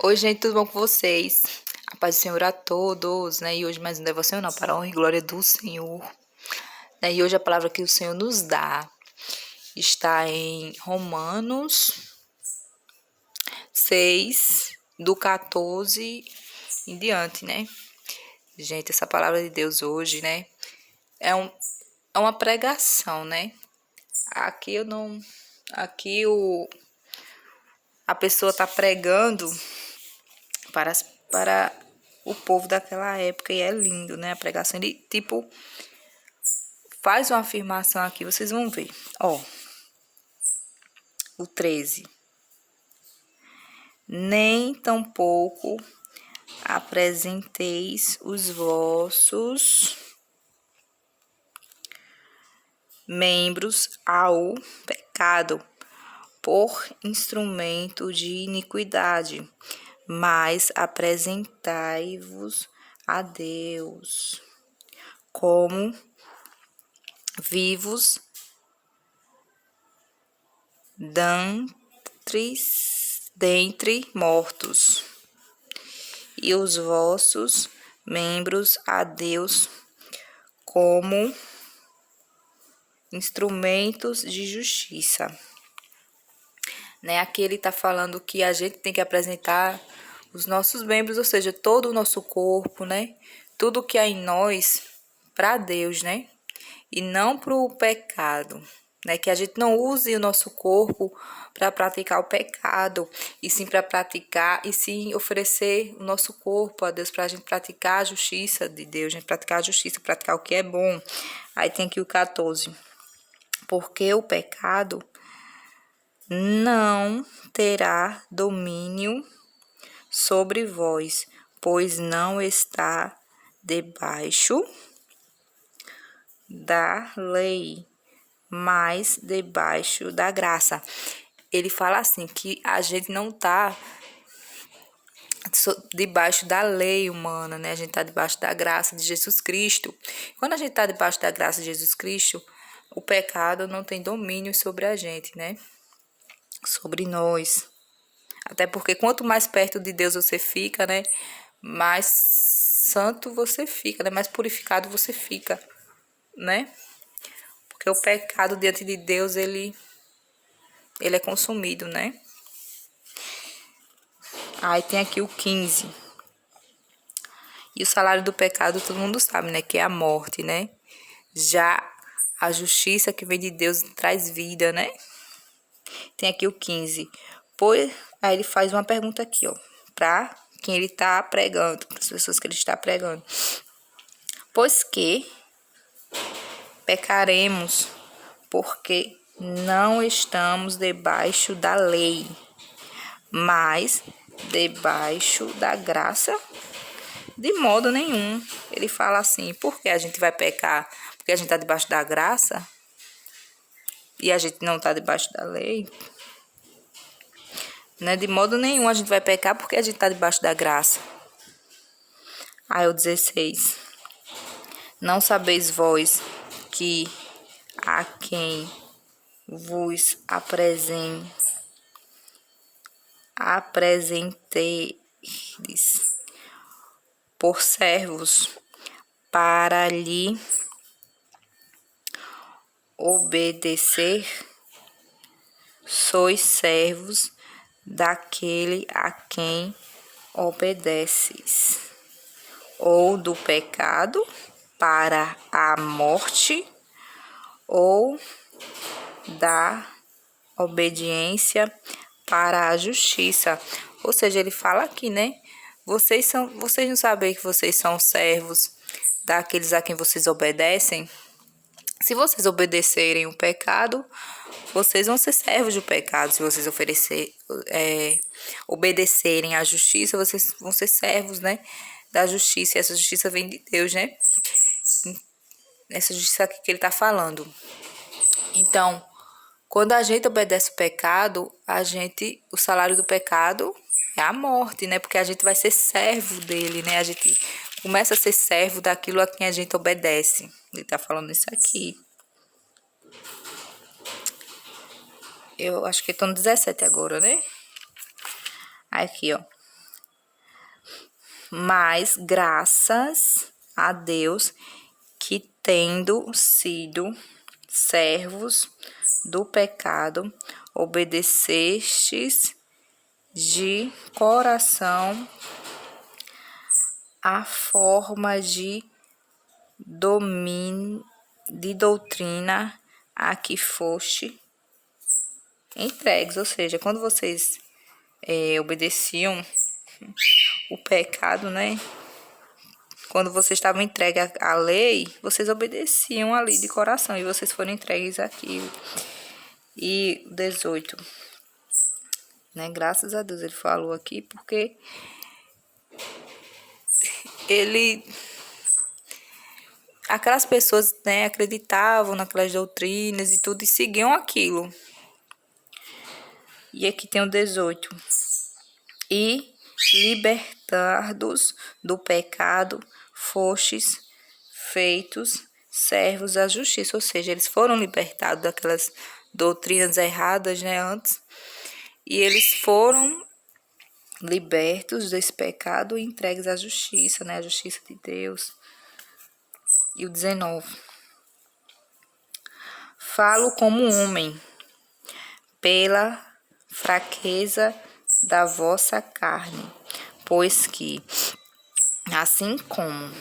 Oi, gente, tudo bom com vocês? A paz do Senhor a todos, né? E hoje mais um devocional para a honra e glória do Senhor, né? E hoje a palavra que o Senhor nos dá está em Romanos 6, do 14 em diante, né? Gente, essa palavra de Deus hoje, né? É, um, é uma pregação, né? Aqui eu não. Aqui a pessoa está pregando para o povo daquela época e é lindo, né? A pregação, ele tipo faz uma afirmação aqui, vocês vão ver. Ó, o 13. Nem tampouco apresenteis os vossos membros ao pecado por instrumento de iniquidade, mas apresentai-vos a Deus como vivos dentre mortos, e os vossos membros a Deus como instrumentos de justiça. Né? Aqui ele está falando que a gente tem que apresentar os nossos membros, ou seja, todo o nosso corpo, né? Tudo que há em nós para Deus, né? E não para o pecado, né? Que a gente não use o nosso corpo para praticar o pecado, e sim para praticar, e sim oferecer o nosso corpo a Deus para a gente praticar a justiça de Deus, a gente praticar a justiça, praticar o que é bom. Aí tem aqui o 14. Porque o pecado não terá domínio sobre vós, pois não está debaixo da lei, mas debaixo da graça. Ele fala assim, que a gente não tá debaixo da lei humana, né? A gente tá debaixo da graça de Jesus Cristo. Quando a gente tá debaixo da graça de Jesus Cristo, o pecado não tem domínio sobre a gente, né? Sobre nós. Até porque quanto mais perto de Deus você fica, né? Mais santo você fica, né? Mais purificado você fica, né? Porque o pecado diante de Deus, ele é consumido, né? Aí tem aqui o 15. E o salário do pecado, todo mundo sabe, né? Que é a morte, né? Já a justiça que vem de Deus traz vida, né? Tem aqui o 15. Pois, aí ele faz uma pergunta aqui, ó. Pra quem ele tá pregando, para as pessoas que ele está pregando. Pois que pecaremos, porque não estamos debaixo da lei, mas debaixo da graça. De modo nenhum. Ele fala assim, por que a gente vai pecar? Porque a gente está debaixo da graça e a gente não está debaixo da lei. Né? De modo nenhum a gente vai pecar porque a gente está debaixo da graça. Aí o 16. Não sabeis vós que a quem vos apresenteis por servos para lhe obedecer, sois servos daquele a quem obedeces, ou do pecado para a morte, ou da obediência para a justiça. Ou seja, ele fala aqui, né? Vocês não sabem que vocês são servos daqueles a quem vocês obedecem? Se vocês obedecerem o pecado, vocês vão ser servos do pecado. Se vocês obedecerem à justiça, vocês vão ser servos, né, da justiça. E essa justiça vem de Deus, né? Essa justiça aqui que ele está falando. Então, quando a gente obedece o pecado, o salário do pecado é a morte, né? Porque a gente vai ser servo dele, né? A gente começa a ser servo daquilo a quem a gente obedece. Ele tá falando isso aqui. Eu acho que tô no 17 agora, né? Aqui, ó. Mas graças a Deus que, tendo sido servos do pecado, obedecestes de coração a forma de doutrina a que foste entregues. Ou seja, quando vocês obedeciam o pecado, né? Quando vocês estavam entregues à lei, vocês obedeciam ali de coração e vocês foram entregues àquilo. E 18, né? Graças a Deus ele falou aqui, porque aquelas pessoas, né, acreditavam naquelas doutrinas e tudo e seguiam aquilo. E aqui tem o 18. E libertados do pecado, fostes feitos servos da justiça. Ou seja, eles foram libertados daquelas doutrinas erradas, né, antes. E eles foram libertos desse pecado e entregues à justiça, né, a justiça de Deus. E o 19. Falo como homem, pela fraqueza da vossa carne, pois que, assim como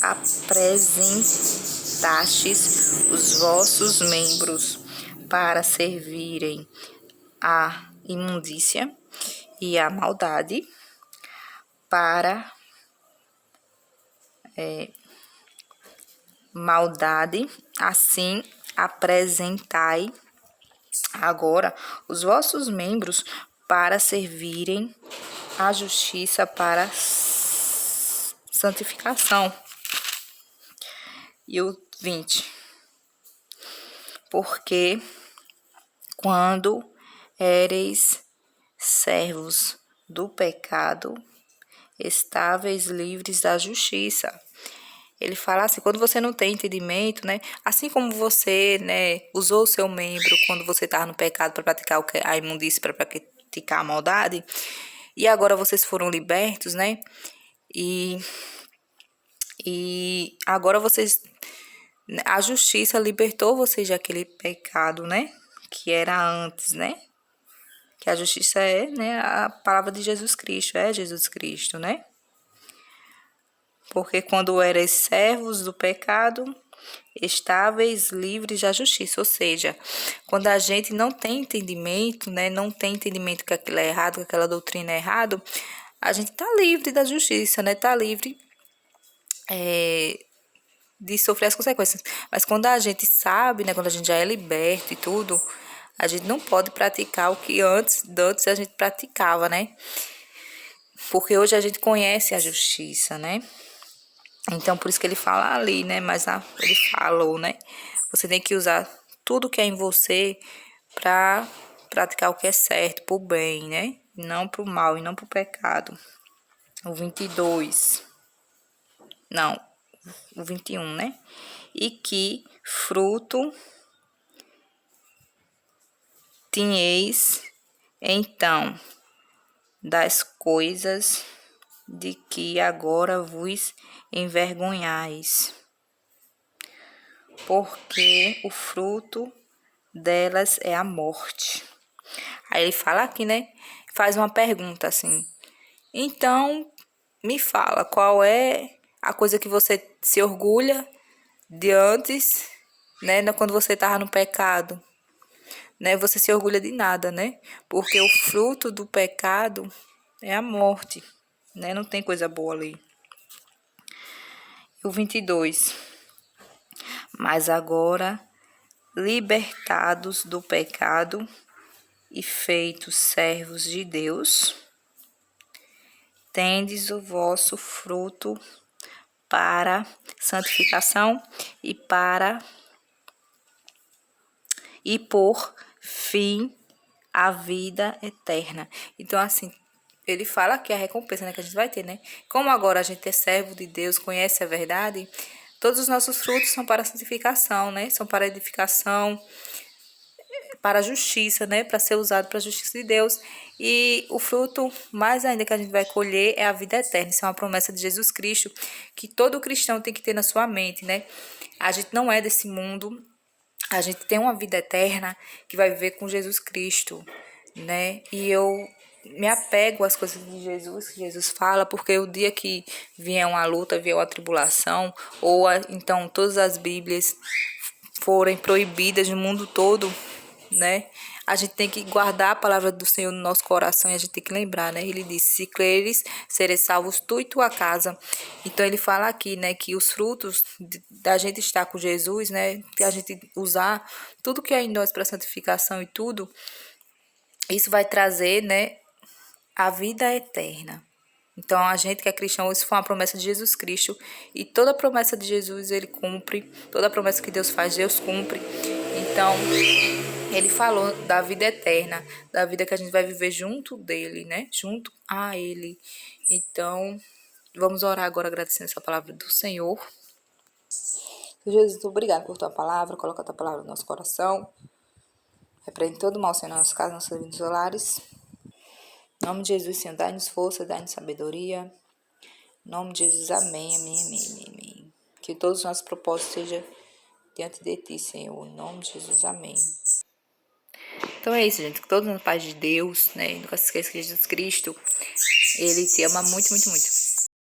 apresentastes os vossos membros para servirem à imundícia e à maldade, para maldade, assim apresentai agora os vossos membros para servirem à justiça, para santificação. E o 20. Porque quando éreis servos do pecado, estáveis livres da justiça. Ele fala assim, quando você não tem entendimento, né? Assim como você, né, usou o seu membro quando você estava no pecado para praticar a imundície, para praticar a maldade, e agora vocês foram libertos, né? E agora vocês, a justiça libertou vocês daquele pecado, né? Que era antes, né? Que a justiça é, né, a palavra de Jesus Cristo, é Jesus Cristo, né? Porque quando erais servos do pecado, estáveis livres da justiça. Ou seja, quando a gente não tem entendimento, né, não tem entendimento que aquilo é errado, que aquela doutrina é errado, a gente está livre da justiça, né? Está livre de sofrer as consequências. Mas quando a gente sabe, né, quando a gente já é liberto e tudo, a gente não pode praticar o que antes a gente praticava, né? Porque hoje a gente conhece a justiça, né? Então, por isso que ele fala ali, né? Mas ele falou, né? Você tem que usar tudo que é em você para praticar o que é certo, pro bem, né? Não pro mal e não pro pecado. O 22. Não, o 21, né? E que fruto tinheis, então, das coisas de que agora vos envergonhais, porque o fruto delas é a morte. Aí ele fala aqui, né? Faz uma pergunta assim. Então, me fala, qual é a coisa que você se orgulha de antes, né? Quando você estava no pecado, né? Você se orgulha de nada, né? Porque o fruto do pecado é a morte, né? Não tem coisa boa ali. O 22. Mas agora, libertados do pecado e feitos servos de Deus, tendes o vosso fruto para santificação e por fim a vida eterna. Então, assim, ele fala que a recompensa, né, que a gente vai ter, né? Como agora a gente é servo de Deus, conhece a verdade, todos os nossos frutos são para santificação, né? São para edificação, para a justiça, né? Para ser usado para a justiça de Deus. E o fruto mais ainda que a gente vai colher é a vida eterna. Isso é uma promessa de Jesus Cristo que todo cristão tem que ter na sua mente, né? A gente não é desse mundo, a gente tem uma vida eterna que vai viver com Jesus Cristo, né? E eu me apego às coisas de Jesus, que Jesus fala, porque o dia que vier uma luta, vier uma tribulação, ou então todas as Bíblias forem proibidas no mundo todo, né? A gente tem que guardar a palavra do Senhor no nosso coração e a gente tem que lembrar, né? Ele disse: se creres, sereis salvos tu e tua casa. Então ele fala aqui, né, que os frutos da gente estar com Jesus, né, que a gente usar tudo que é em nós para santificação e tudo, isso vai trazer, né, a vida eterna. Então, a gente que é cristão, isso foi uma promessa de Jesus Cristo. E toda promessa de Jesus, ele cumpre. Toda promessa que Deus faz, Deus cumpre. Então, ele falou da vida eterna, da vida que a gente vai viver junto dele, né? Junto a ele. Então, vamos orar agora agradecendo essa palavra do Senhor. Jesus, muito obrigado por tua palavra. Coloca a tua palavra no nosso coração. Repreende todo o mal, Senhor, nas nossas casas, nos nossos lares. Em nome de Jesus, Senhor, dai-nos força, dai-nos sabedoria. Em nome de Jesus, amém, amém, amém, amém, amém. Que todos os nossos propósitos sejam diante de ti, Senhor. Em nome de Jesus, amém. Então é isso, gente. Que todos na paz de Deus, né? Nunca se esqueça que Jesus Cristo, ele te ama muito, muito, muito.